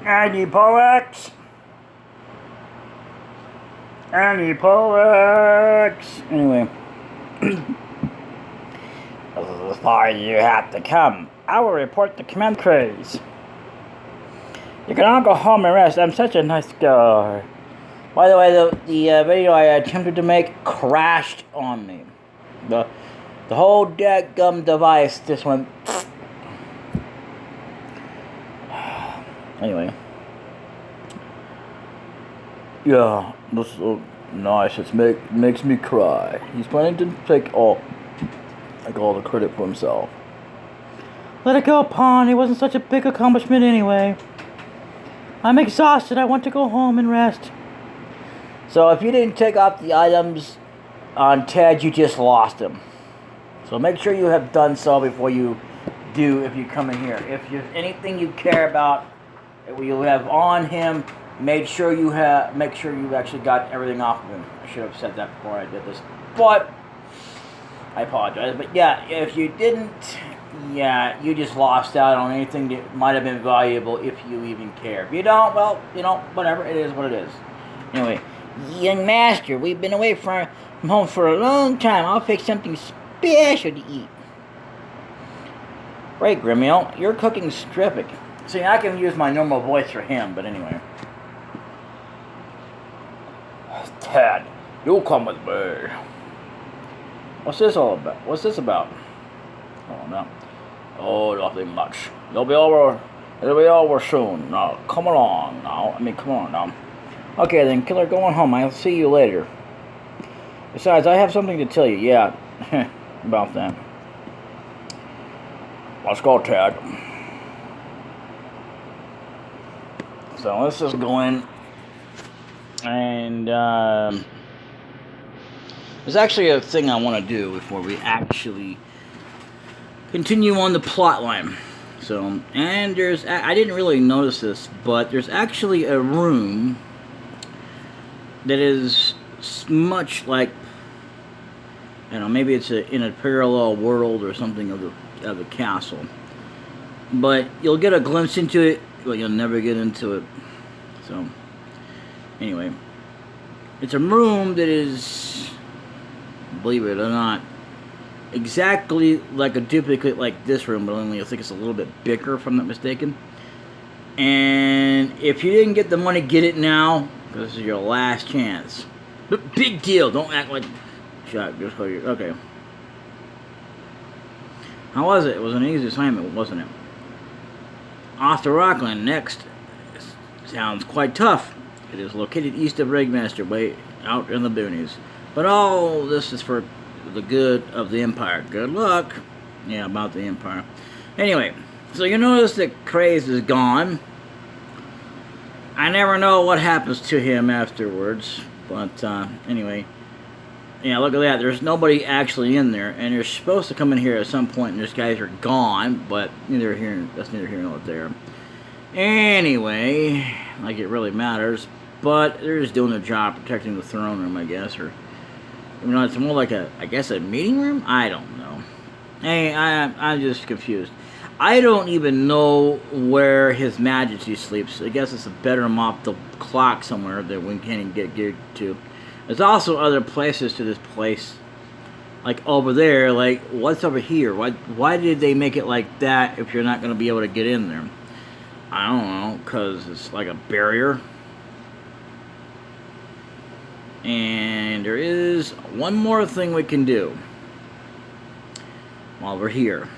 Anti-poex. Anyway, this is as far as you have to come. I will report the command craze. You can all go home and rest. I'm such a nice guy. By the way, the video I attempted to make crashed on me. The whole dadgum device just went. Anyway. Yeah, this is so nice. It makes me cry. He's planning to take all the credit for himself. Let it go, Pawn. It wasn't such a big accomplishment anyway. I'm exhausted. I want to go home and rest. So if you didn't take off the items on Ted, you just lost him. So make sure you have done so before you do if you come in here. If there's anything you care about that you have on him, make sure you actually got everything off of him. I should have said that before I did this, but I apologize. But yeah, if you didn't, yeah, you just lost out on anything that might have been valuable if you even care. If you don't, well, whatever. It is what it is. Anyway, young master, we've been away from home for a long time. I'll fix something special to eat. Great, Grimiel, your cooking's terrific. See, I can use my normal voice for him, but anyway. Ted, you come with me. What's this all about? What's this about? Oh, no. Oh, nothing much. It'll be over soon. Now, come along now. Come on now. Okay, then, killer, going home. I'll see you later. Besides, I have something to tell you. Yeah, about that. Let's go, Ted. So, let's just go in. And, there's actually a thing I want to do before we actually continue on the plot line. So, and I didn't really notice this, but there's actually a room that is much like, I don't know, maybe it's in a parallel world or something of the castle. But you'll get a glimpse into it, but you'll never get into it. So, anyway, it's a room that is, believe it or not, exactly like a duplicate like this room, but only I think it's a little bit bigger if I'm not mistaken. And if you didn't get the money, get it now, because this is your last chance. But big deal, don't act like shut. Just call you. Okay. How was it? It was an easy assignment, wasn't it? Off to Rockland next. Sounds quite tough. It is located east of Ringmaster, way out in the boonies. But all this is for the good of the Empire. Good luck. Yeah, about the Empire. Anyway, so you notice that Craze is gone. I never know what happens to him afterwards. But, anyway. Yeah, look at that. There's nobody actually in there. And they're supposed to come in here at some point, and these guys are gone. But that's neither here nor there. Anyway, like it really matters. But they're just doing their job, protecting the throne room, I guess. Or, it's more like a meeting room? I don't know. Hey, I'm just confused. I don't even know where His Majesty sleeps. I guess it's a bedroom off the clock somewhere that we can't even get to. There's also other places to this place. Like over there, like, what's over here? Why did they make it like that if you're not going to be able to get in there? I don't know, because it's like a barrier. And there is one more thing we can do while we're here.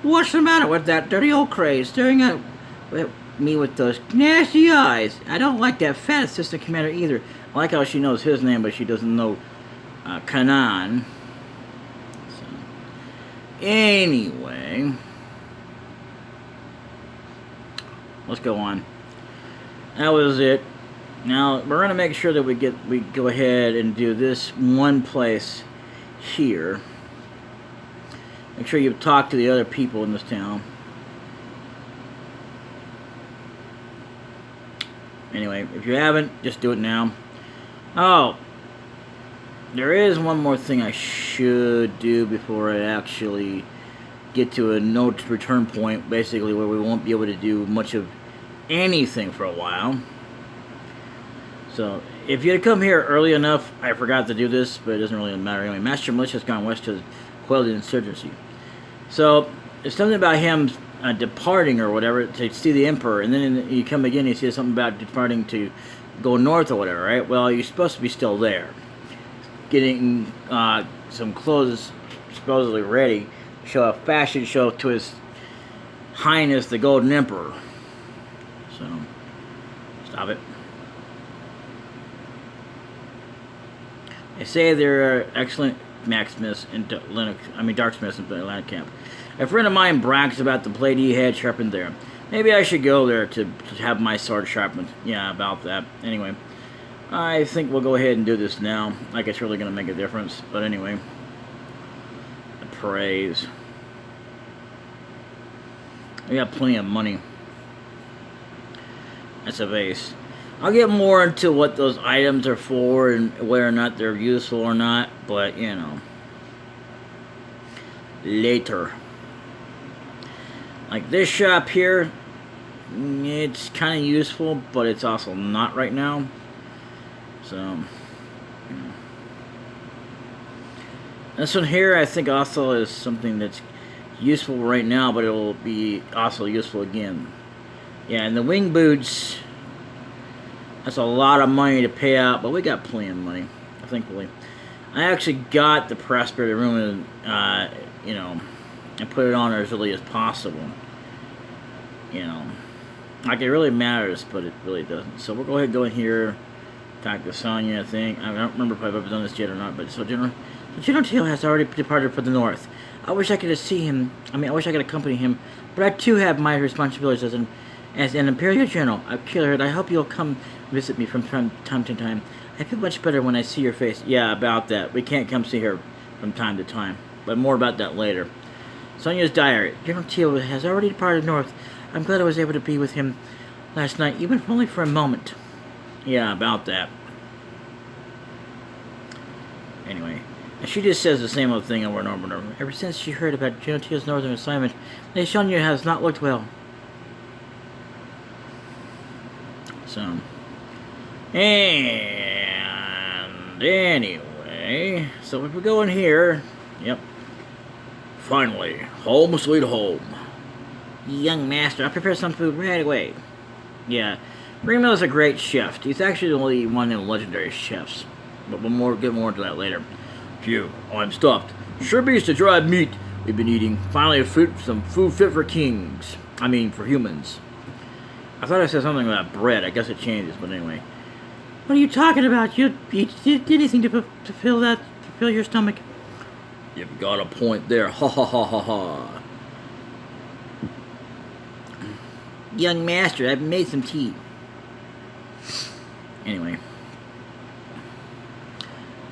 What's the matter with that dirty old Craze staring at me with those nasty eyes? I don't like that fat assistant commander either. I like how she knows his name, but she doesn't know Kanan. So, anyway, let's go on. That was it. Now we're gonna make sure that we go ahead and do this one place here. Make sure you talk to the other people in this town. Anyway, if you haven't, just do it now. Oh, there is one more thing I should do before I actually get to a no return point, basically, where we won't be able to do much of anything for a while. So, if you had come here early enough, I forgot to do this, but it doesn't really matter anyway. Master Militia has gone west to quell the insurgency. So, it's something about him departing or whatever to see the Emperor, and then you come again and you see something about departing to go north or whatever, right? Well, you're supposed to be still there. Getting some clothes supposedly ready to show a fashion show to His Highness the Golden Emperor. So, stop it. They say there are excellent blacksmiths in darksmiths in the Atlantic camp. A friend of mine brags about the blade he had sharpened there. Maybe I should go there to have my sword sharpened. Yeah, about that. Anyway, I think we'll go ahead and do this now. Like it's really going to make a difference. But anyway, the praise. We got plenty of money. That's a base. I'll get more into what those items are for and whether or not they're useful or not, but you know, later. Like this shop here, it's kind of useful, but it's also not right now. So, you know. This one here, I think also is something that's useful right now, but it will be also useful again. Yeah, and the wing boots. That's a lot of money to pay out, but we got plenty of money, thankfully. I actually got the Prosperity Room, you know, and put it on as early as possible. You know, like it really matters, but it really doesn't. So we'll go ahead and go in here, talk to Sonya, I think. I don't remember if I've ever done this yet or not, but so General Teal has already departed for the north. I wish I could see him. I wish I could accompany him, but I too have my responsibilities as an Imperial General. Killer, I hope you'll come visit me from time to time. I feel much better when I see your face. Yeah, about that. We can't come see her from time to time. But more about that later. Sonya's diary. General Teal has already departed north. I'm glad I was able to be with him last night, even if only for a moment. Yeah, about that. Anyway. And she just says the same old thing over and over and over. Ever since she heard about General Teal's northern assignment, Lady Sonya has not looked well. So... And anyway, so if we go in here, yep. Finally, home sweet home. Young master, I'll prepare some food right away. Yeah, Remo is a great chef. He's actually only one of the legendary chefs. But we'll get more into that later. Phew, I'm stuffed. Sure beats to dried meat we've been eating. Finally, some food fit for kings. For humans. I thought I said something about bread. I guess it changes, but anyway. What are you talking about? You did anything to fill your stomach? You've got a point there. Ha ha ha ha ha. Young master, I've made some tea. Anyway.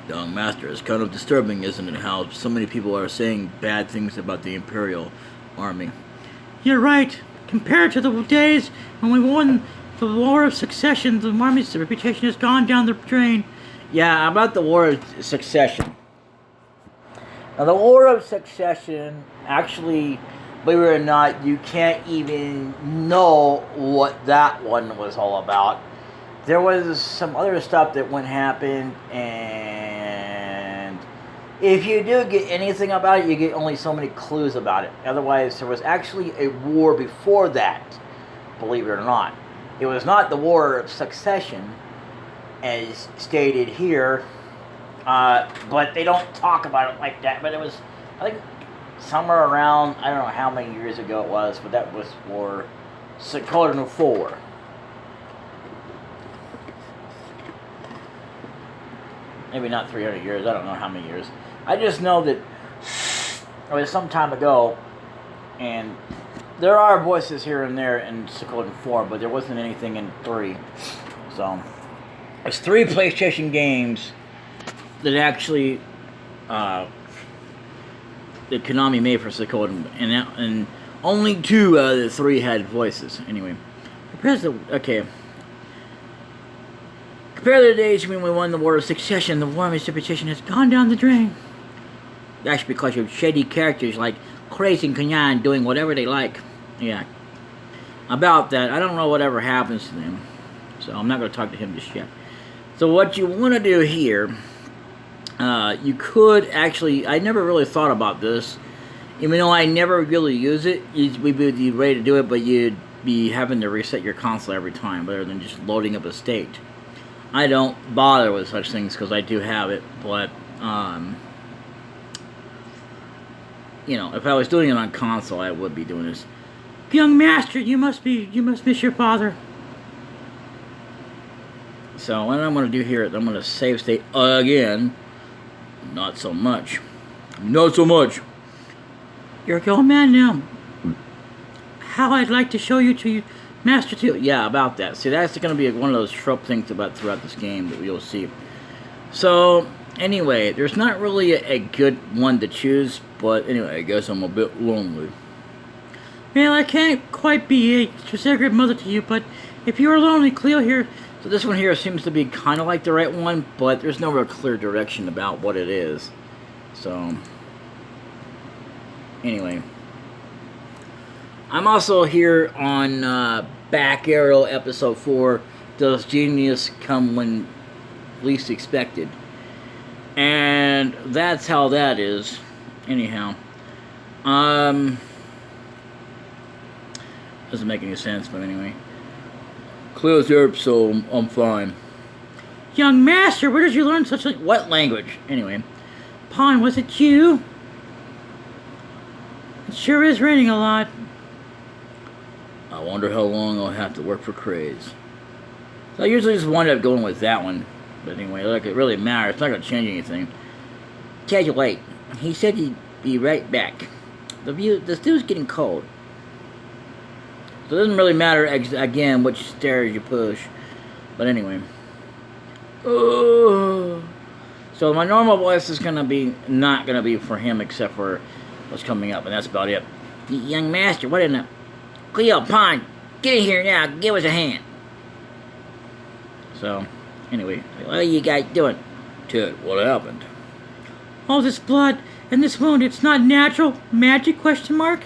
Young master, it's kind of disturbing, isn't it, how so many people are saying bad things about the Imperial Army. You're right. Compared to the days when we won the War of Succession, the Army's reputation has gone down the drain. Yeah, about the War of Succession. Now, the War of Succession, actually, believe it or not, you can't even know what that one was all about. There was some other stuff that happened, and if you do get anything about it, you get only so many clues about it. Otherwise, there was actually a war before that, believe it or not. It was not the War of Succession, as stated here, but they don't talk about it like that. But it was, I think, somewhere around, I don't know how many years ago it was, but that was for Suikoden 4. Maybe not 300 years, I don't know how many years. I just know that it was some time ago, and there are voices here and there in Suikoden 4, but there wasn't anything in 3. So, there's 3 PlayStation games that actually that Konami made for Suikoden, and only 2 out of the 3 had voices. Anyway, okay. Compared to the days when we won the War of Succession, the Army's reputation has gone down the drain. That's because of shady characters like praising Kanyan, doing whatever they like. Yeah. About that, I don't know whatever happens to them. So I'm not going to talk to him just yet. So what you want to do here, you could actually, I never really thought about this. Even though I never really use it, we'd be ready to do it, but you'd be having to reset your console every time, rather than just loading up a state. I don't bother with such things because I do have it, but you know, if I was doing it on console, I would be doing this. Young master, you must miss your father. So what I'm going to do here is I'm going to save state again. Not so much. Not so much. You're a old man now. How I'd like to show you to you, Master Teal. Yeah, about that. See, that's going to be one of those trope things about throughout this game that you'll see. So, anyway, there's not really a good one to choose, but anyway, I guess I'm a bit lonely. Well, I can't quite be a sacred mother to you, but if you're lonely, Cleo here. So this one here seems to be kind of like the right one, but there's no real clear direction about what it is. So, anyway. I'm also here on Back Arrow Episode 4, Does Genius Come When Least Expected? And that's how that is. Anyhow. Doesn't make any sense, but anyway. Cleo's here, so I'm fine. Young master, where did you learn such a... What language? Anyway. Pawn, was it you? It sure is raining a lot. I wonder how long I'll have to work for Craze. So I usually just wind up going with that one. But anyway, look, it really matters. It's not going to change anything. Tell you wait. He said he'd be right back. The stew's getting cold. So it doesn't really matter, again, which stairs you push. But anyway. So my normal voice is going to be, not going to be for him except for what's coming up. And that's about it. Young master, what in the... Cleo, Pine, get in here now. Give us a hand. So, anyway, what are you guys doing? Ted, what happened? All this blood and this wound, it's not natural? Magic, question mark?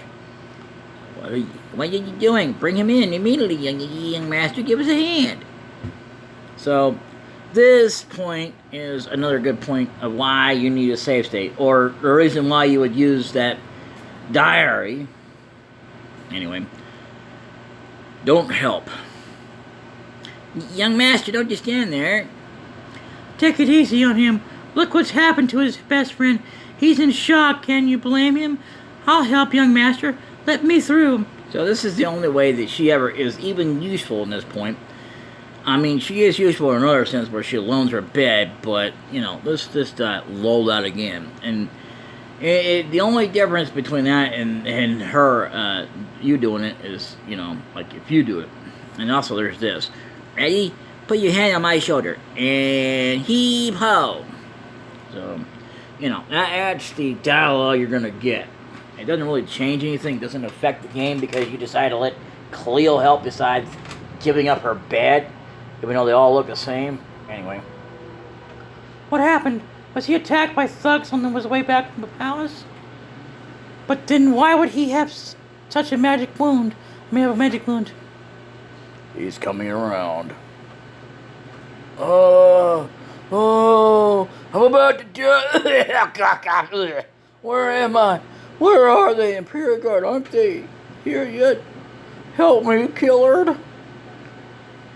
What are you doing? Bring him in immediately, young master. Give us a hand. So, this point is another good point of why you need a save state. Or the reason why you would use that diary. Anyway. Don't help. Young master, don't just stand there. Take it easy on him. Look what's happened to his best friend. He's in shock. Can you blame him? I'll help, young master. Let me through. So this is the only way that she ever is even useful in this point. I mean, she is useful in another sense where she loans her bed, but, you know, let's just lull that again. And the only difference between that and her, you doing it is, you know, like if you do it. And also there's this. Ready? Put your hand on my shoulder. And heave ho. So, you know, that adds the dialogue you're going to get. It doesn't really change anything. It doesn't affect the game because you decide to let Cleo help besides giving up her bed. Even though they all look the same. Anyway. What happened? Was he attacked by thugs on his way back from the palace? But then why would he have such a magic wound? May have a magic wound. He's coming around. Oh, I'm about to die. Where am I? Where are they? Imperial Guard, aren't they here yet? Help me, killer.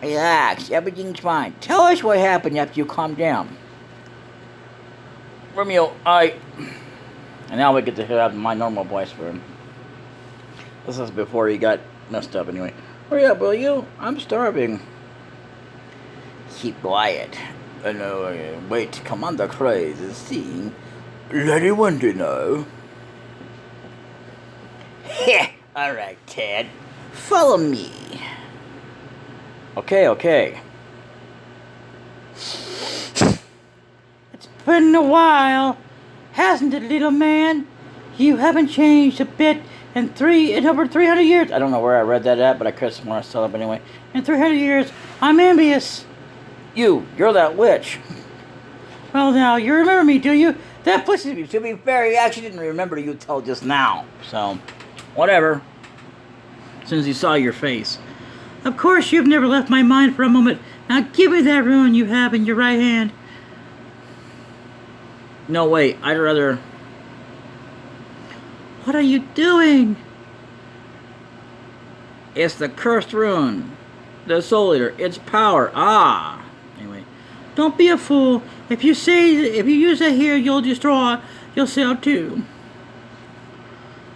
Relax, everything's fine. Tell us what happened after you calmed down. Romeo, and now we get to have my normal voice for him. This is before he got messed up anyway. Hurry up, will you? I'm starving. Keep quiet. Wait, Commander Craze is seeing. Let anyone to know. Heh, alright, Ted. Follow me. Okay. It's been a while, hasn't it, little man? You haven't changed a bit in over 300 years. I don't know where I read that at, but I could somewhere I saw it anyway. In 300 years, I'm envious. You're that witch. Well now, you remember me, do you? That pushes me. To be fair, he actually didn't remember you till just now. So, whatever. As soon as he saw your face. Of course, you've never left my mind for a moment. Now give me that rune you have in your right hand. No, wait. I'd rather... What are you doing? It's the cursed rune. The Soul Eater. Its power. Ah. Anyway. Don't be a fool. If you use that here, you'll destroy yourself too.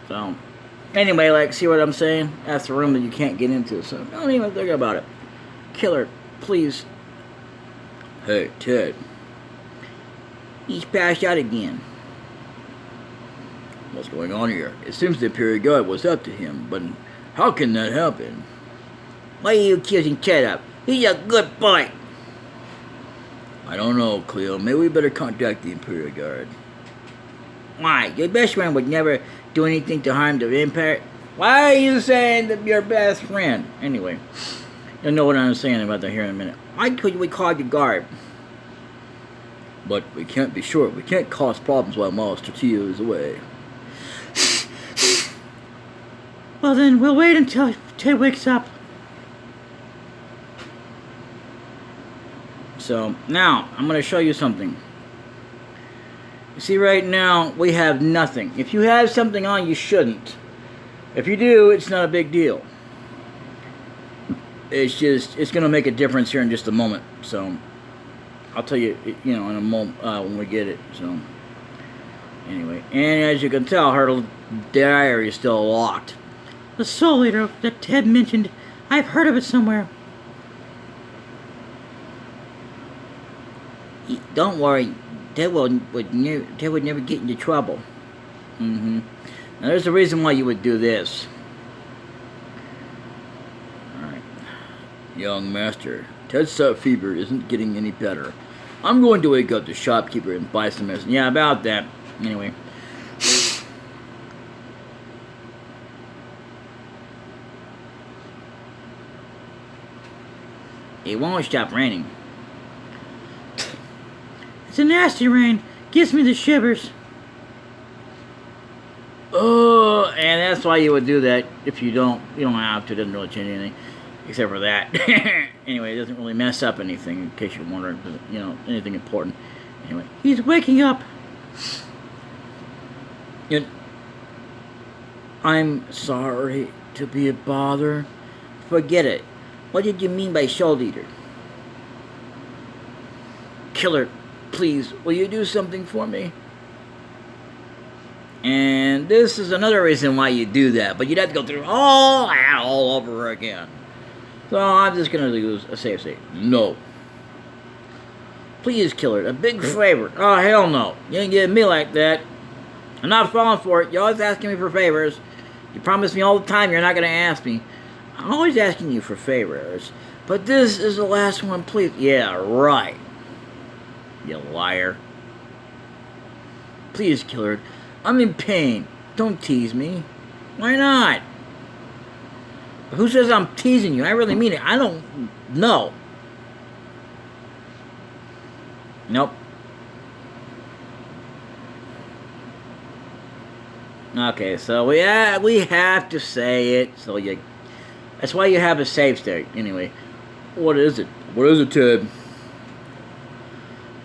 So, anyway, like, see what I'm saying? That's the room that you can't get into, so don't even think about it. Killer, please. Hey, Ted. He's passed out again. What's going on here? It seems the Imperial Guard was up to him, but how can that happen? Why are you accusing Ted up? He's a good boy. I don't know, Cleo. Maybe we better contact the Imperial Guard. Why? Your best friend would never do anything to harm the Empire? Why are you saying that your best friend? Anyway, you'll know what I'm saying about that here in a minute. Why could we call the guard? But we can't be sure. We can't cause problems while Master Tio is away. Well then, we'll wait until Ted wakes up. So, now, I'm going to show you something. You see, right now, we have nothing. If you have something on, you shouldn't. If you do, it's not a big deal. It's going to make a difference here in just a moment. So, I'll tell you, in a moment when we get it. So, anyway. And as you can tell, her diary is still locked. The Soul Eater that Ted mentioned. I've heard of it somewhere. Don't worry, Ted would never get into trouble. Now there's a reason why you would do this. Alright. Young master, Ted's fever isn't getting any better. I'm going to wake up the shopkeeper and buy some medicine. Yeah, about that. Anyway. It won't stop raining. It's a nasty rain. Gives me the shivers. Oh, and that's why you would do that. If you don't have to. It doesn't really change anything. Except for that. Anyway, it doesn't really mess up anything, in case you're wondering. Anything important. Anyway. He's waking up. I'm sorry to be a bother. Forget it. What did you mean by Soul Eater? Killer, please, will you do something for me? And this is another reason why you do that, but you'd have to go through all that all over again. So I'm just going to use a safe state. No. Please, Killer, a big favor. Oh, hell no. You ain't getting me like that. I'm not falling for it. You're always asking me for favors. You promise me all the time you're not going to ask me. I'm always asking you for favors. But this is the last one, please. Yeah, right. You liar. Please, Killer. I'm in pain. Don't tease me. Why not? Who says I'm teasing you? I really mean it. I don't know. Nope. Okay, so we have to say it. So that's why you have a save state. Anyway, what is it? What is it, Ted?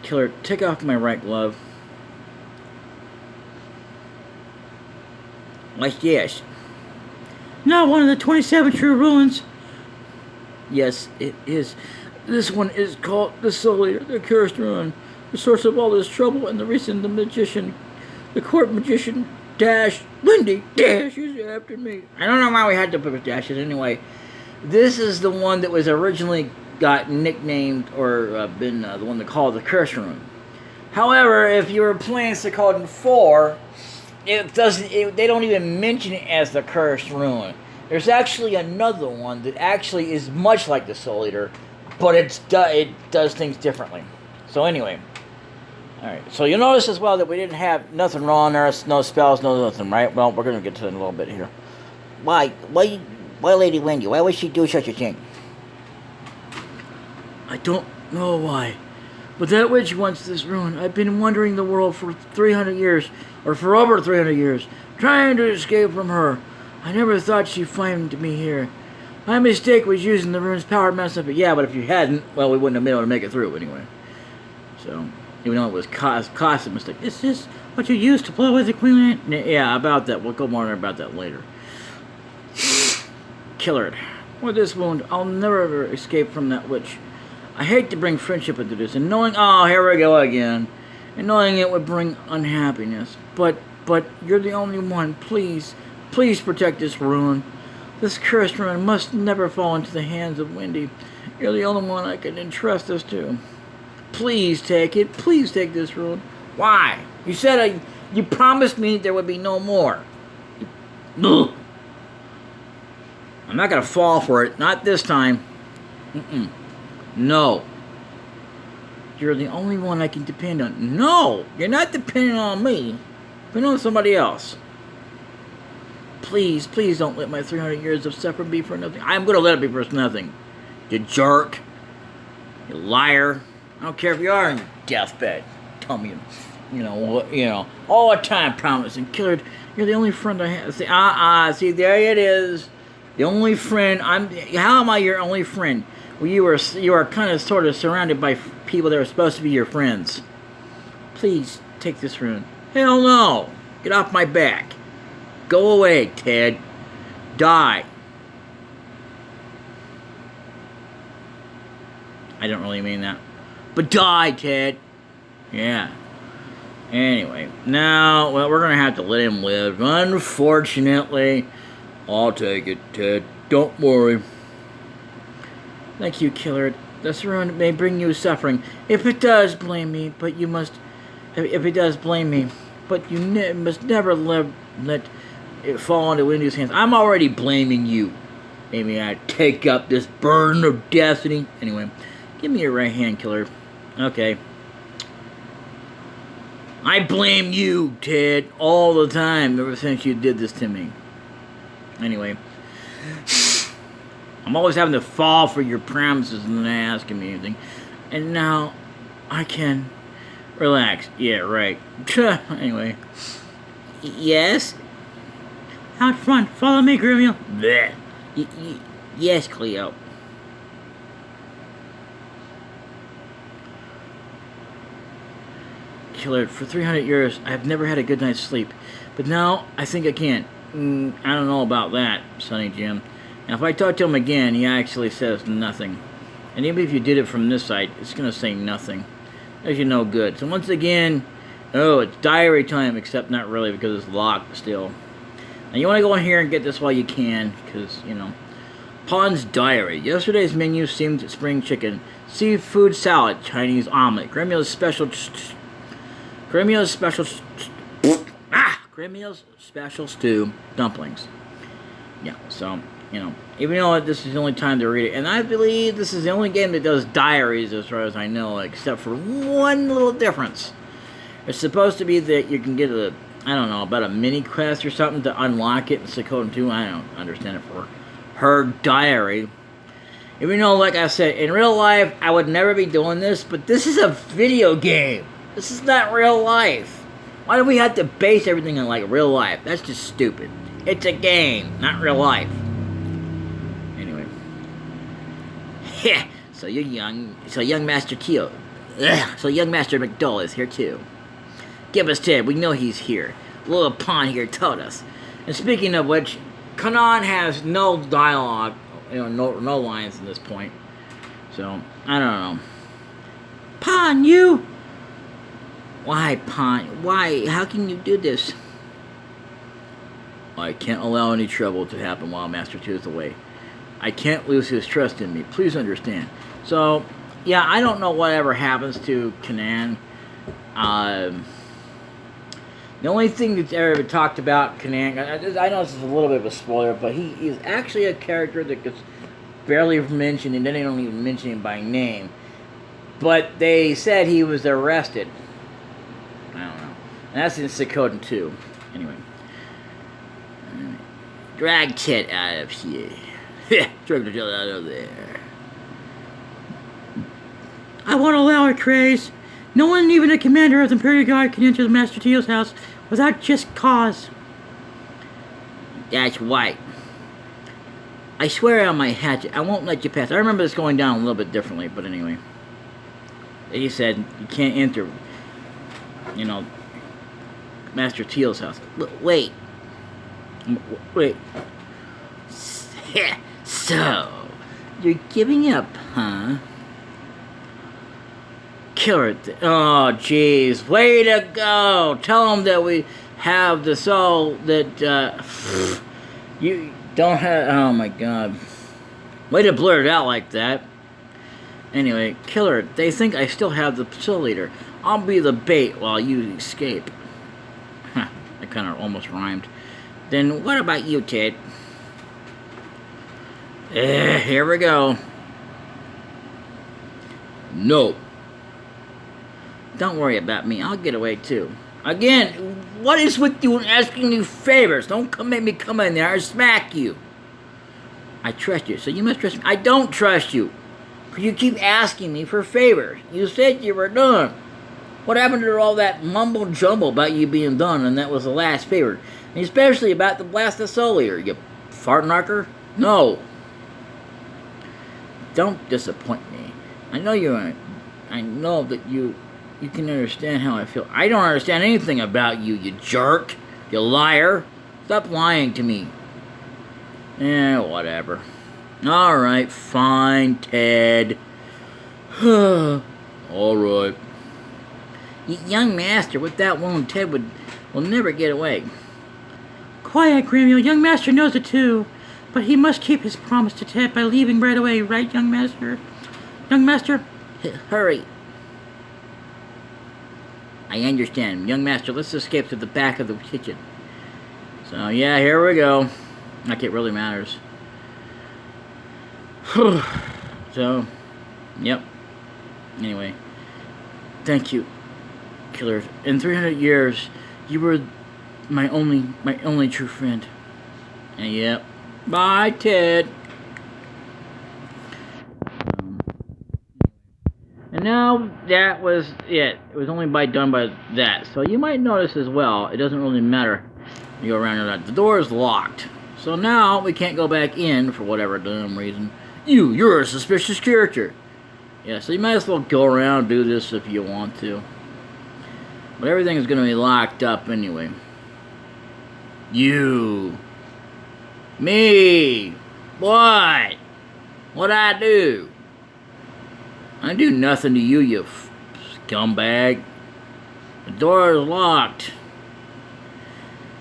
Killer, take off my right glove. What's this? Not one of the 27 true runes. Yes, it is. This one is called the Soul Eater, the cursed rune, the source of all this trouble, and the reason the court magician Wendy is after me. I don't know why we had to put dashes anyway. This is the one that was originally got nicknamed or been the one that called the curse rune. However, if you were playing Suikoden 4, they don't even mention it as the cursed rune. There's actually another one that actually is much like the Soul Eater, but it does things differently. So anyway, all right. So you'll notice as well that we didn't have nothing wrong there, no spells, no nothing, right? Well, we're gonna get to it in a little bit here. Why, Lady Wendy? Why would she do such a thing? I don't know why. But that witch wants this ruin. I've been wandering the world for 300 years, or for over 300 years, trying to escape from her. I never thought she'd find me here. My mistake was using the rune's power to mess up. Yeah, but if you hadn't, well, we wouldn't have been able to make it through anyway. So, even though it was cost a mistake. Is this what you used to play with the Queen? Yeah, about that. We'll go more about that later. Killard. With this wound, I'll never ever escape from that witch. I hate to bring friendship into this, and knowing, oh, here we go again, and knowing it would bring unhappiness. But you're the only one. Please protect this rune. This cursed rune must never fall into the hands of Wendy. You're the only one I can entrust this to. Please take it. Please take this rune. Why? You said you promised me there would be no more. Ugh. I'm not gonna fall for it. Not this time. No. You're the only one I can depend on. No! You're not depending on me. Depend on somebody else. Please don't let my 300 years of suffering be for nothing. I'm gonna let it be for nothing. You jerk. You liar. I don't care if you are on your deathbed. Tell me, all the time promising. Killard, you're the only friend I have. See, there it is. The only friend. How am I your only friend? Well, you are kind of sort of surrounded by people that are supposed to be your friends. Please take this rune. Hell no! Get off my back. Go away, Ted. Die. I don't really mean that. But die, Ted. Yeah. Anyway, now, well, we're going to have to let him live. Unfortunately, I'll take it, Ted. Don't worry. Thank you, Killard. This rune may bring you suffering. If it does, blame me, but you must... If it does, blame me. But you must never let it fall into Wendy's hands. I'm already blaming you. Maybe I take up this burden of destiny. Anyway, give me your right hand, Killard. Okay. I blame you, Ted, all the time ever since you did this to me. Anyway. I'm always having to fall for your promises and then asking me anything. And now I can relax. Yeah, right. Anyway. Yes? Out front. Follow me, Grimiel. Bleh. Yes, Cleo. Killard, for 300 years, I've never had a good night's sleep. But now, I think I can. I don't know about that, Sonny Jim. Now, if I talk to him again, he actually says nothing. And even if you did it from this side, it's going to say nothing. As you know, good. So once again, it's diary time, except not really because it's locked still. Now, you want to go in here and get this while you can, because, Pawn's diary. Yesterday's menu seemed spring chicken, seafood salad, Chinese omelet, Grimiel's special stew, dumplings. Yeah, so, even though this is the only time to read it, and I believe this is the only game that does diaries as far as I know, except for one little difference. It's supposed to be that you can get about a mini quest or something to unlock it in Suikoden 2. I don't understand it for her diary. Even though, like I said, in real life, I would never be doing this, but this is a video game. This is not real life. Why do we have to base everything on, real life? That's just stupid. It's a game, not real life. Anyway. So young Master Teo. So young Master McDull is here too. Give us Ted, we know he's here. Little Pawn here told us. And speaking of which, Kanan has no dialogue, no lines at this point. So, I don't know. Pawn, you! Why, Pawn? Why? How can you do this? I can't allow any trouble to happen while Master 2 is away. I can't lose his trust in me. Please understand. So, yeah, I don't know whatever happens to Kanan. The only thing that's ever talked about Kanan, I know this is a little bit of a spoiler, but he is actually a character that gets barely mentioned, and then they don't even mention him by name. But they said he was arrested. I don't know. And that's in Suikoden 2. Anyway. Drag Ted out of here. Drag the Ted out of there. I won't allow it, Craze. No one, even a commander of the Imperial Guard, can enter the Master Teal's house without just cause. That's right. I swear on my hatchet, I won't let you pass. I remember this going down a little bit differently, but anyway. He said you can't enter, Master Teal's house. Wait. So, you're giving up, huh? Killer. Oh, jeez. Way to go. Tell him that we have the soul that, you don't have. Oh, my God. Way to blurt it out like that. Anyway, Killer, they think I still have the soul leader. I'll be the bait while you escape. Huh, that kind of almost rhymed. Then what about you, Ted? Here we go. No. Don't worry about me. I'll get away too. Again, what is with you and asking me favors? Don't make me come in there or smack you. I trust you, so you must trust me. I don't trust you. Because you keep asking me for favors. You said you were done. What happened to all that mumble jumble about you being done, and that was the last favor? And especially about the blast of soul leader, you fart knocker? No. Don't disappoint me. I know that you can understand how I feel. I don't understand anything about you, you jerk. You liar. Stop lying to me. Whatever. Alright, fine, Ted. Alright. Young Master, with that wound, Ted will never get away. Quiet, Gremio. Young Master knows it too. But he must keep his promise to Ted by leaving right away, right, Young Master? Young Master? Hurry. I understand. Young Master, let's escape to the back of the kitchen. So, yeah, here we go. Like it really matters. So, yep. Anyway. Thank you, Killer. In 300 years, you were my only true friend. And yep. Bye, Ted. And now that was it. It was only done by that. So you might notice as well, it doesn't really matter you go around or not. The door is locked. So now we can't go back in for whatever damn reason. You're a suspicious character. Yeah, so you might as well go around and do this if you want to. But everything is going to be locked up anyway. Me. What? What'd I do? I do nothing to you, you scumbag. The door is locked.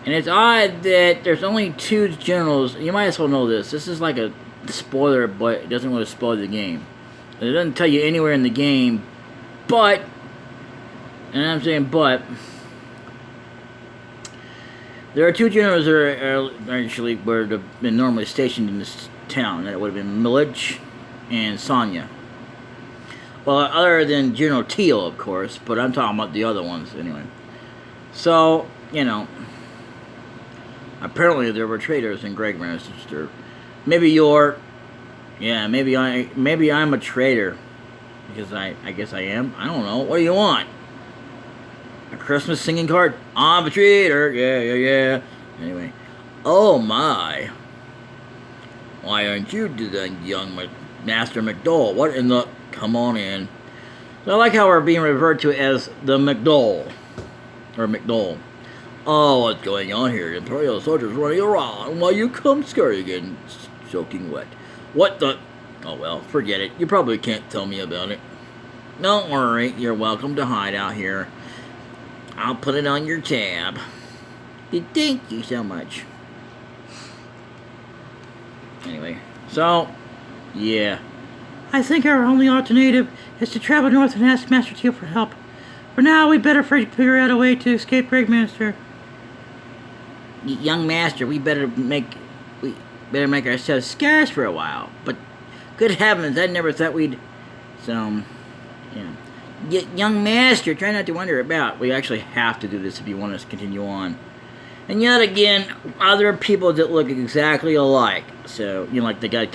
And it's odd that there's only 2 generals. You might as well know this. This is like a spoiler, but it doesn't really spoil the game. It doesn't tell you anywhere in the game, but, and I'm saying but, there are 2 generals that are actually where they've been normally stationed in this town. That would have been Milich and Sonya. Well, other than General Teal, of course, but I'm talking about the other ones anyway. So, apparently there were traitors in Greg Register. Maybe maybe I'm a traitor. Because I guess I am. I don't know. What do you want? A Christmas singing card? I'm a traitor. Yeah. Anyway. Oh my. Why aren't you the young Master McDowell? What in the... Come on in. So I like how we're being referred to as the McDowell. Or McDowell. Oh, what's going on here? Imperial soldiers running around while you come scurrying and soaking wet. What the... Oh, well, forget it. You probably can't tell me about it. Don't worry. You're welcome to hide out here. I'll put it on your tab. Thank you so much. Anyway, so, yeah. I think our only alternative is to travel north and ask Master Teal for help. For now, we better figure out a way to escape Greg Master. Young Master, we better make ourselves scarce for a while. But, good heavens, I never thought we'd... So, yeah. Young Master, try not to wander about. We actually have to do this if you want us to continue on. And yet again, other people that look exactly alike. So, like the guy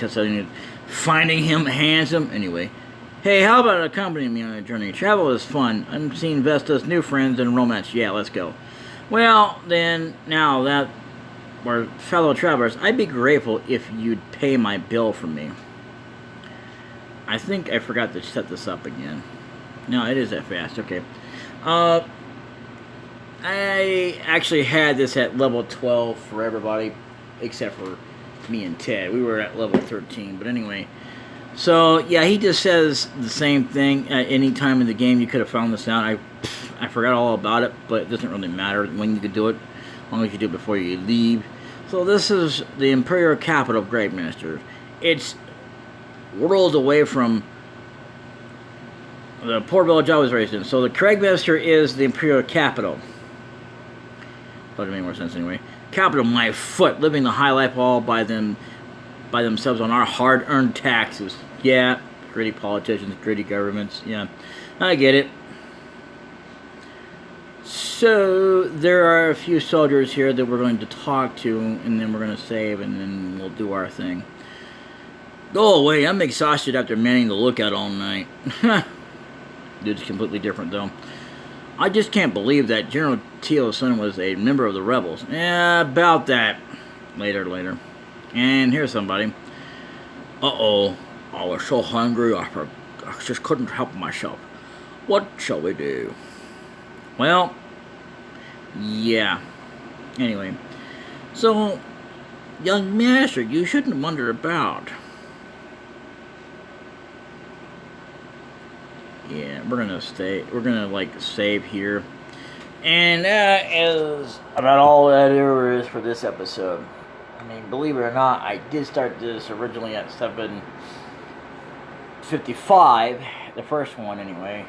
finding him handsome. Anyway. Hey, how about accompanying me on a journey? Travel is fun. I'm seeing Vesta's new friends and romance. Yeah, let's go. Well, then, now that we're fellow travelers, I'd be grateful if you'd pay my bill for me. I think I forgot to set this up again. No, it is that fast. Okay. I actually had this at level 12 for everybody, except for me and Ted. We were at level 13, but anyway. So, yeah, he just says the same thing at any time in the game. You could have found this out. I forgot all about it, but it doesn't really matter when you can do it, as long as you do it before you leave. So this is the Imperial capital of Grandmaster. It's worlds away from the poor village I was raised in. So the Cragmaster is the Imperial capital. Doesn't make more sense anyway. Capital, my foot, living the high life all by themselves on our hard-earned taxes. Yeah, gritty politicians, gritty governments. Yeah, I get it. So there are a few soldiers here that we're going to talk to, and then we're going to save, and then we'll do our thing. Go away, I'm exhausted after manning the lookout all night. Dude's completely different, though. I just can't believe that General Teal's son was a member of the rebels. Yeah, about that. Later. And here's somebody. Uh-oh. I was so hungry, I just couldn't help myself. What shall we do? Well, yeah. Anyway. So, young master, you shouldn't wander about. Yeah, we're gonna like save here. And that is about all that there is for this episode. I mean, believe it or not, I did start this originally at 7:55, the first one anyway.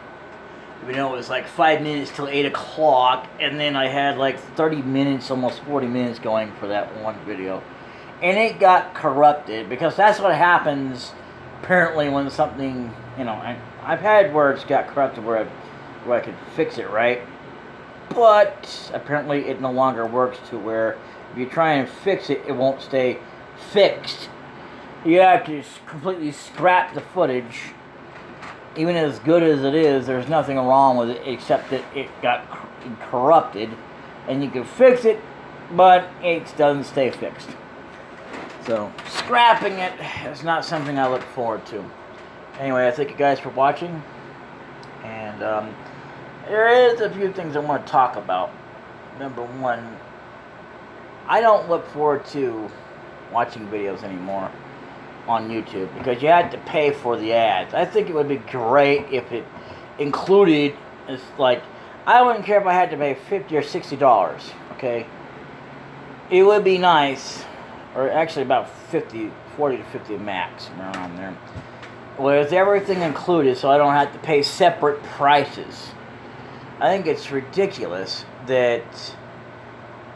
Even though it was like 5 minutes till 8 o'clock, and then I had like 30 minutes, almost 40 minutes going for that one video. And it got corrupted, because that's what happens apparently when something, you know, I've had where it's got corrupted where I could fix it, right? But apparently it no longer works to where if you try and fix it, it won't stay fixed. You have to completely scrap the footage. Even as good as it is, there's nothing wrong with it except that it got corrupted. And you can fix it, but it doesn't stay fixed. So, scrapping it is not something I look forward to. Anyway, I thank you guys for watching. And there is a few things I want to talk about. Number one, I don't look forward to watching videos anymore on YouTube because you had to pay for the ads. I think it would be great if it included, it's like, I wouldn't care if I had to pay $50 or $60, okay? It would be nice, or actually about 40 to 50 max, around there, with everything included so I don't have to pay separate prices. I think it's ridiculous that,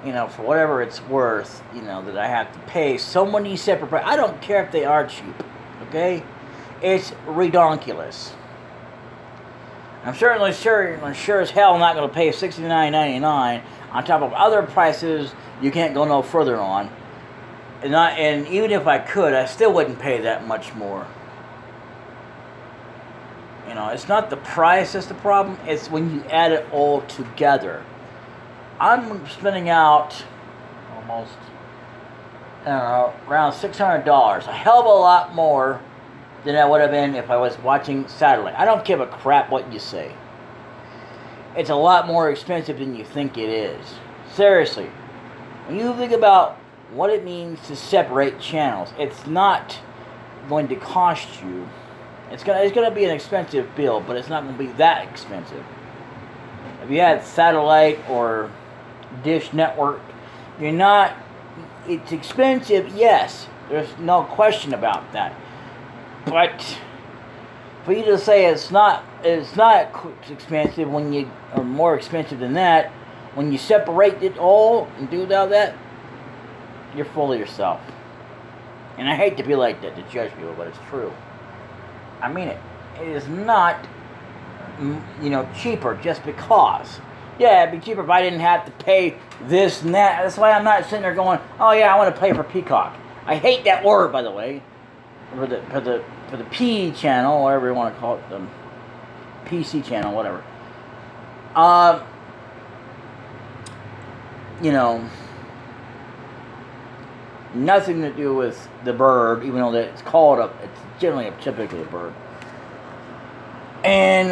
you know, for whatever it's worth, you know, that I have to pay so many separate prices. I don't care if they are cheap, okay? It's redonkulous. I'm certainly sure as hell not going to pay $69.99 on top of other prices you can't go no further on. And even if I could, I still wouldn't pay that much more. You know, it's not the price that's the problem. It's when you add it all together. I'm spending out almost, I don't know, around $600. A hell of a lot more than I would have been if I was watching satellite. I don't give a crap what you say. It's a lot more expensive than you think it is. Seriously. When you think about what it means to separate channels, it's not going to cost you. It's gonna be an expensive bill, but it's not going to be that expensive. If you had satellite or Dish Network, it's expensive, yes. There's no question about that. But for you to say it's not expensive when you, or more expensive than that, when you separate it all and do all that, you're full of yourself. And I hate to be like that, to judge people, but it's true. I mean it. It is not, you know, cheaper just because. Yeah, it'd be cheaper if I didn't have to pay this and that. That's why I'm not sitting there going, oh yeah, I want to pay for Peacock. I hate that word, by the way. For the for the P channel, whatever you want to call it, the PC channel, whatever. You know, nothing to do with the bird, even though it's called it's generally typically a bird. And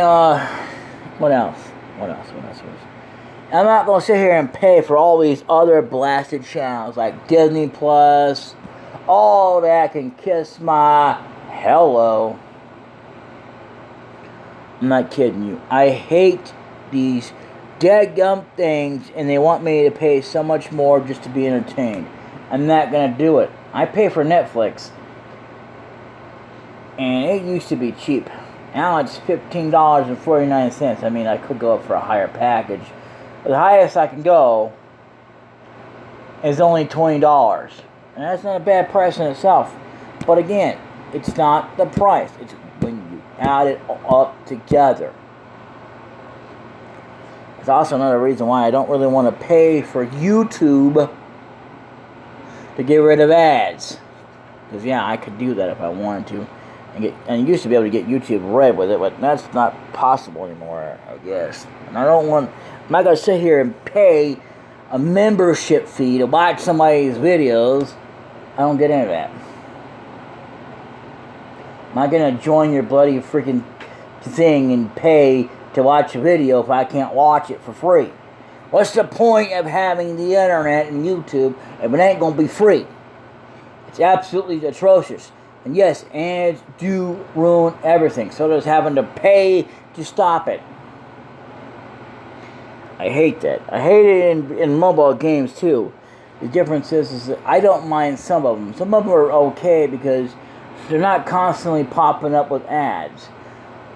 what else? I'm not gonna sit here and pay for all these other blasted channels like Disney Plus. All that can kiss my hello. I'm not kidding you. I hate these deadgum things, and they want me to pay so much more just to be entertained. I'm not gonna do it. I pay for Netflix, and it used to be cheap. Now it's $15.49. I mean, I could go up for a higher package. But the highest I can go is only $20. And that's not a bad price in itself. But again, it's not the price. It's when you add it up together. It's also another reason why I don't really want to pay for YouTube to get rid of ads. Because yeah, I could do that if I wanted to. And you used to be able to get YouTube Red with it, but that's not possible anymore, I guess. And I'm not going to sit here and pay a membership fee to watch somebody's videos. I don't get into that. I'm not going to join your bloody freaking thing and pay to watch a video if I can't watch it for free. What's the point of having the internet and YouTube if it ain't going to be free? It's absolutely atrocious. And yes, ads do ruin everything. So does having to pay to stop it. I hate that. I hate it in mobile games too. The difference is that I don't mind some of them. Some of them are okay because they're not constantly popping up with ads.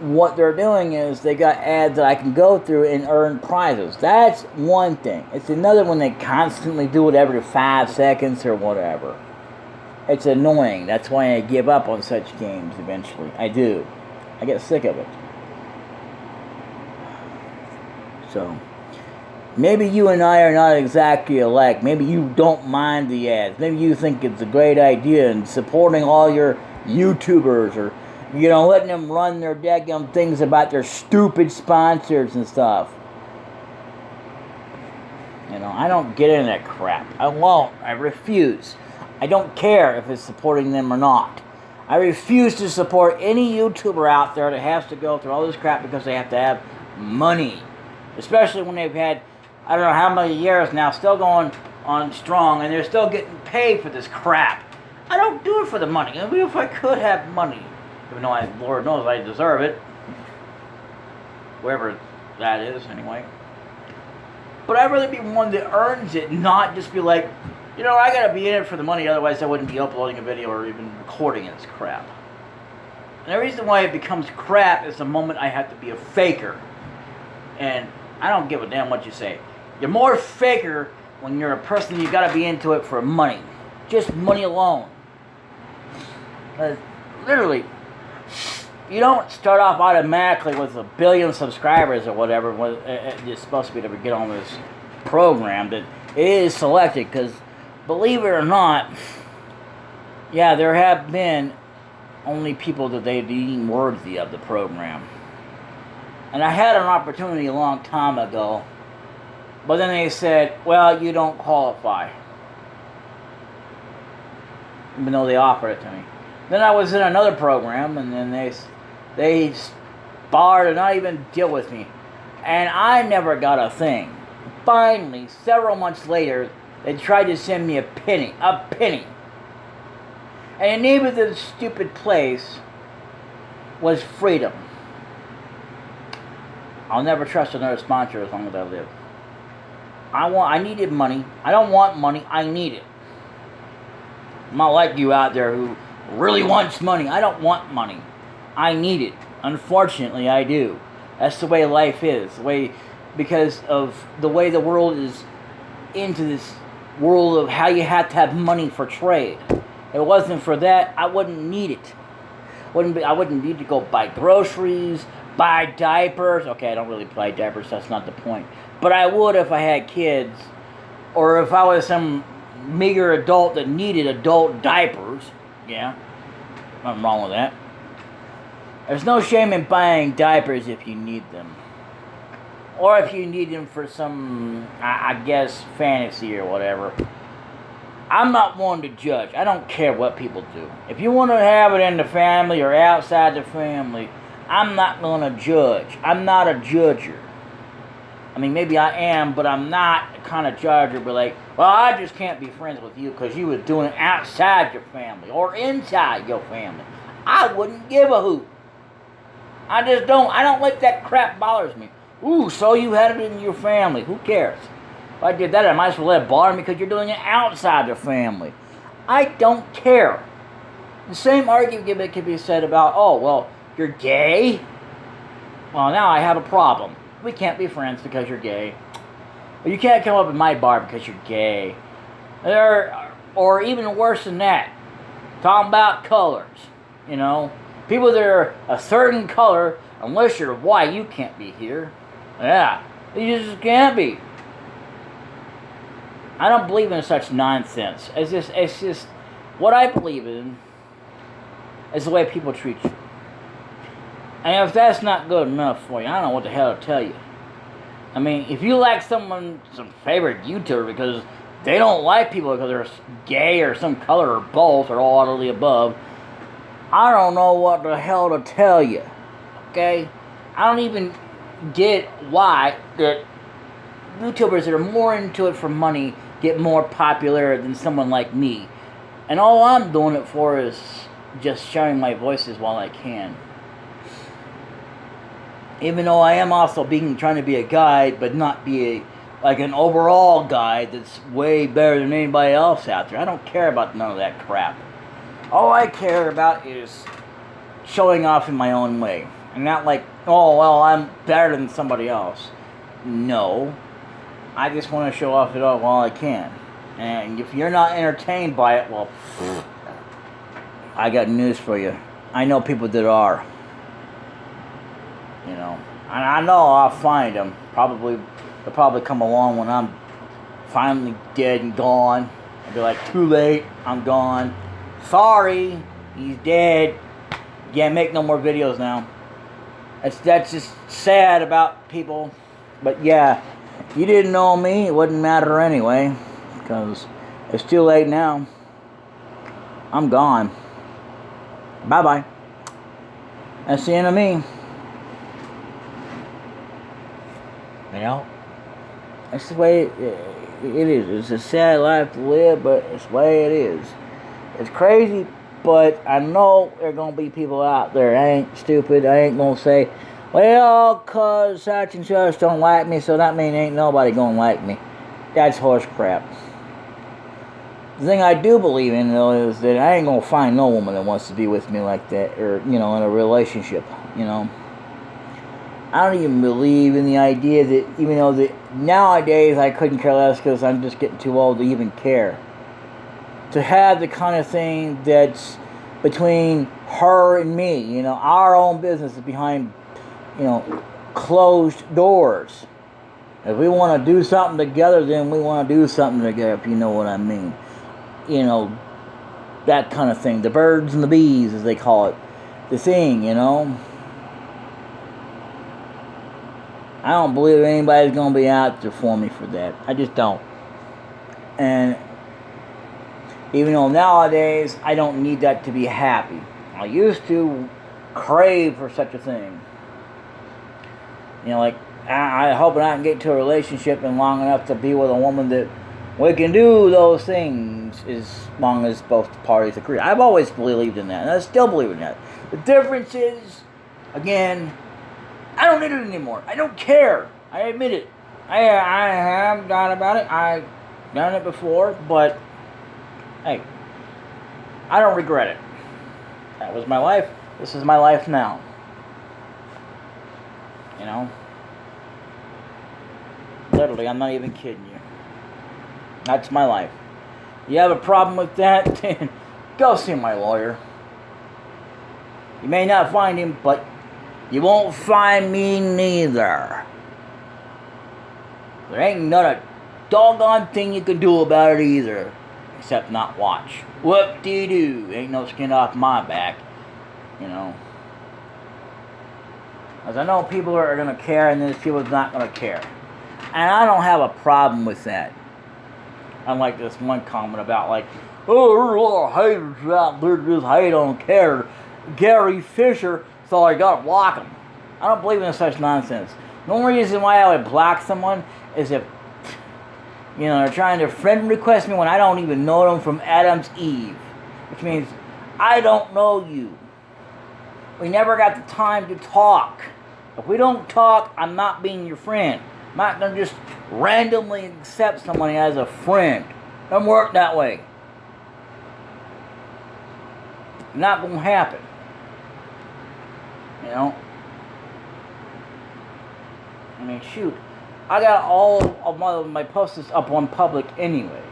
What they're doing is they got ads that I can go through and earn prizes. That's one thing. It's another when they constantly do it every 5 seconds or whatever. It's annoying. That's why I give up on such games eventually. I do. I get sick of it. So, maybe you and I are not exactly alike. Maybe you don't mind the ads. Maybe you think it's a great idea and supporting all your YouTubers or, you know, letting them run their daggum things about their stupid sponsors and stuff. You know, I don't get into that crap. I won't. I refuse. I don't care if it's supporting them or not. I refuse to support any YouTuber out there that has to go through all this crap because they have to have money. Especially when they've had, I don't know how many years now, still going on strong, and they're still getting paid for this crap. I don't do it for the money. Even if I could have money, even though Lord knows I deserve it. Wherever that is, anyway. But I'd rather be one that earns it, not just be like, you know, I gotta be in it for the money, otherwise I wouldn't be uploading a video or even recording this crap. And the reason why it becomes crap is the moment I have to be a faker. And I don't give a damn what you say. You're more faker when you're a person you gotta be into it for money. Just money alone. Literally, you don't start off automatically with 1 billion subscribers or whatever. It's supposed to be to get on this program that it is selected because, believe it or not, yeah, there have been only people that they deem worthy of the program. And I had an opportunity a long time ago, but then they said, well, you don't qualify. Even though they offered it to me. Then I was in another program, and then they barred to not even deal with me. And I never got a thing. Finally, several months later, they tried to send me a penny. And the name of the stupid place was Freedom. I'll never trust another sponsor as long as I live. I needed money. I don't want money. I need it. I'm not like you out there who really wants money. I don't want money. I need it. Unfortunately, I do. That's the way life is. Because of the way the world is into this world of how you have to have money for trade. If it wasn't for that, I wouldn't need it. I wouldn't need to go buy groceries, buy diapers. Okay, I don't really buy diapers, that's not the point. But I would if I had kids, or if I was some meager adult that needed adult diapers. Yeah, nothing wrong with that. There's no shame in buying diapers if you need them. Or if you need them for some, I guess, fantasy or whatever. I'm not one to judge. I don't care what people do. If you want to have it in the family or outside the family, I'm not going to judge. I'm not a judger. I mean, maybe I am, but I'm not the kind of judger. But like, well, I just can't be friends with you because you was doing it outside your family or inside your family. I wouldn't give a hoot. I just don't. I don't like that crap. Bothers me. Ooh, so you had it in your family. Who cares? If I did that, I might as well let it bother me because you're doing it outside the family. I don't care. The same argument can be said about, oh, well, you're gay? Well, now I have a problem. We can't be friends because you're gay. Or you can't come up in my bar because you're gay. Or even worse than that, talking about colors, you know. People that are a certain color, unless you're white, you can't be here. Yeah, you just can't be. I don't believe in such nonsense. It's just what I believe in is the way people treat you. And if that's not good enough for you, I don't know what the hell to tell you. I mean, if you like some favorite YouTuber because they don't like people because they're gay or some color or both or all of the above, I don't know what the hell to tell you. Okay? I don't even get why that YouTubers that are more into it for money get more popular than someone like me. And all I'm doing it for is just sharing my voices while I can. Even though I am also trying to be a guide, but not be like an overall guide that's way better than anybody else out there. I don't care about none of that crap. All I care about is showing off in my own way. And not like, oh, well, I'm better than somebody else. No. I just want to show off it all while I can. And if you're not entertained by it, well, I got news for you. I know people that are. You know. And I know I'll find them. They'll probably come along when I'm finally dead and gone. I'll be like, too late, I'm gone. Sorry, he's dead. Can't make no more videos now. That's just sad about people. But yeah, you didn't know me, it wouldn't matter anyway. Because it's too late now. I'm gone. Bye-bye. That's the end of me. You know? That's the way it is. It's a sad life to live, but it's the way it is. It's crazy, but I know there are going to be people out there. I ain't stupid. I ain't going to say, well, cause such and such don't like me, so that means ain't nobody going to like me. That's horse crap. The thing I do believe in, though, is that I ain't going to find no woman that wants to be with me like that, or, you know, in a relationship, you know. I don't even believe in the idea that, even though that nowadays I couldn't care less because I'm just getting too old to even care. To have the kind of thing that's between her and me, you know, our own business is behind, you know, closed doors. If we want to do something together, then we want to do something together, if you know what I mean. You know, that kind of thing. The birds and the bees, as they call it. The thing, you know. I don't believe anybody's going to be out there for me for that. I just don't. And even though nowadays I don't need that to be happy. I used to crave for such a thing. You know, like, I hope I can get to a relationship in long enough to be with a woman that we can do those things as long as both parties agree. I've always believed in that, and I still believe in that. The difference is, again, I don't need it anymore. I don't care. I admit it. I have thought about it. I've done it before, but hey, I don't regret it. That was my life. This is my life now. You know? Literally, I'm not even kidding you. That's my life. You have a problem with that? Then go see my lawyer. You may not find him, but you won't find me neither. There ain't not a doggone thing you can do about it either. Except not watch. Whoop-de-doo. Ain't no skin off my back. You know. Because I know people are going to care and there's people that's not going to care. And I don't have a problem with that. Unlike this one comment about like, oh, there's a lot of haters out there that just hate on Gary Fisher, so I got to block him. I don't believe in such nonsense. The only reason why I would block someone is if, they're trying to friend request me when I don't even know them from Adam's Eve. Which means I don't know you. We never got the time to talk. If we don't talk, I'm not being your friend. I'm not going to just randomly accept somebody as a friend. It doesn't work that way. Not going to happen. I mean, shoot. I got all of my posts up on public anyway.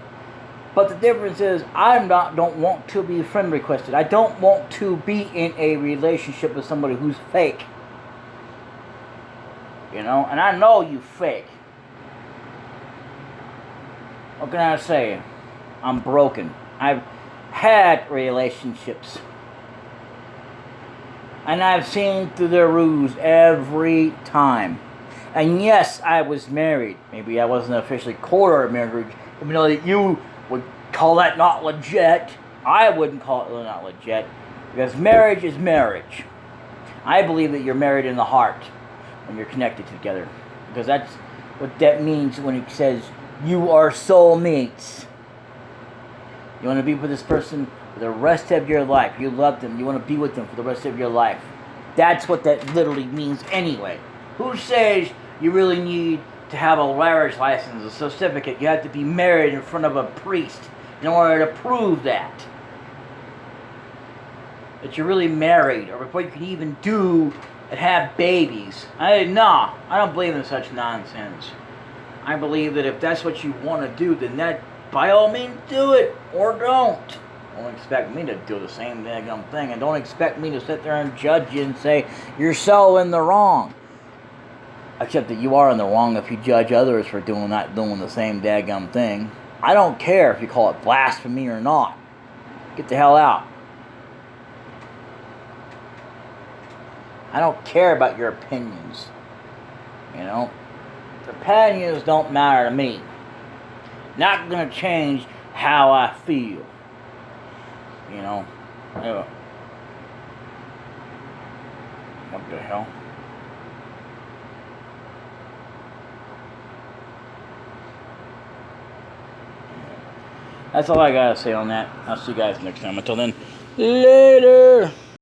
But the difference is, don't want to be friend requested. I don't want to be in a relationship with somebody who's fake. And I know you fake. What can I say? I'm broken. I've had relationships. And I've seen through their ruse every time. And yes, I was married. Maybe I wasn't officially quarter of marriage, even though that you would call that not legit. I wouldn't call it not legit, because marriage is marriage. I believe that you're married in the heart when you're connected together, because that's what that means when it says you are soulmates. You want to be with this person for the rest of your life. You love them. You want to be with them for the rest of your life. That's what that literally means anyway. Who says you really need to have a marriage license, a certificate? You have to be married in front of a priest in order to prove that you're really married, or before you can even do and have babies. I don't believe in such nonsense. I believe that if that's what you want to do, then that, by all means, do it, or don't. Don't expect me to do the same damn thing, and don't expect me to sit there and judge you and say you're so in the wrong. Except that you are in the wrong if you judge others for not doing the same daggum thing. I don't care if you call it blasphemy or not. Get the hell out. I don't care about your opinions. Opinions don't matter to me. Not gonna change how I feel. Anyway. What the hell? That's all I gotta say on that. I'll see you guys next time. Until then, later!